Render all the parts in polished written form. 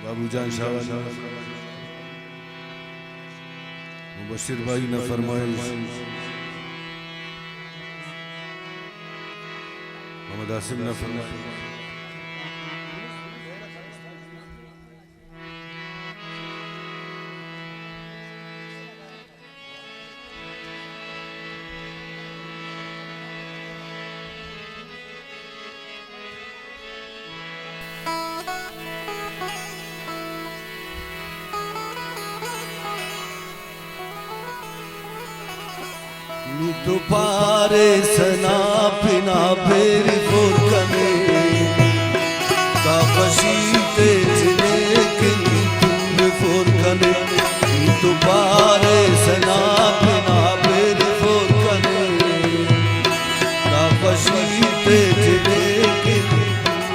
बाबूजान शाह मुबशिर भाई ने फरमाइश, मोहम्मद आसिम ने फरमाइश। तो पारे सना पिना फेरी फोरकने काफशीते जिने किनी तुम फोरकने तो पारे सना पिना फेरी फोरकने काफशीते जिने किनी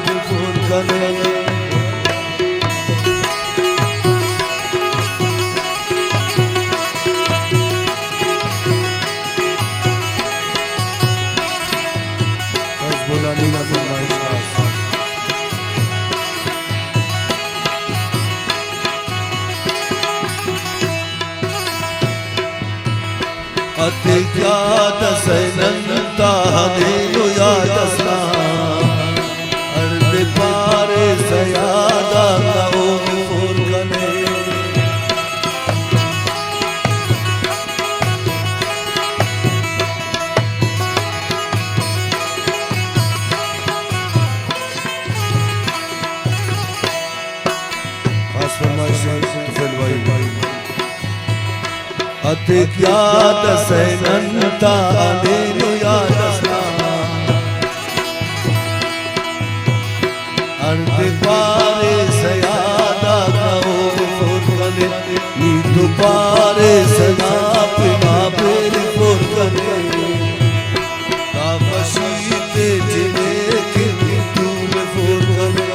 तुम फोरकने अति क्या दसनंता देनो यादसना अर्ध पारे सयादा काओ फोरकने अति क्या दसनंता देनो यादसना अर्ध पारे सयादा काओ फोरकने नीतु पारे सना पिना फेरी फोरकने काफशीते जिने किनी तुम फोरकने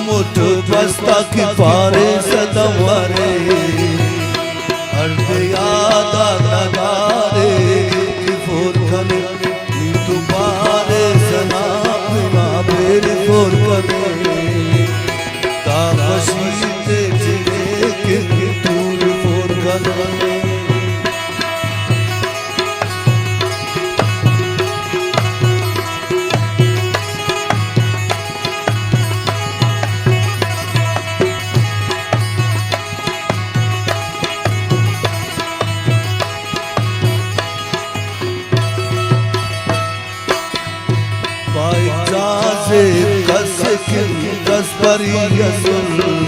मुठ बस्ता की पारे सदवरे अर्ध यादा नगारे की फोरकने तू पारे सना पिना फेरी फोरकने काफशीते जिने किनी तुम फोरकने कस परी यसुल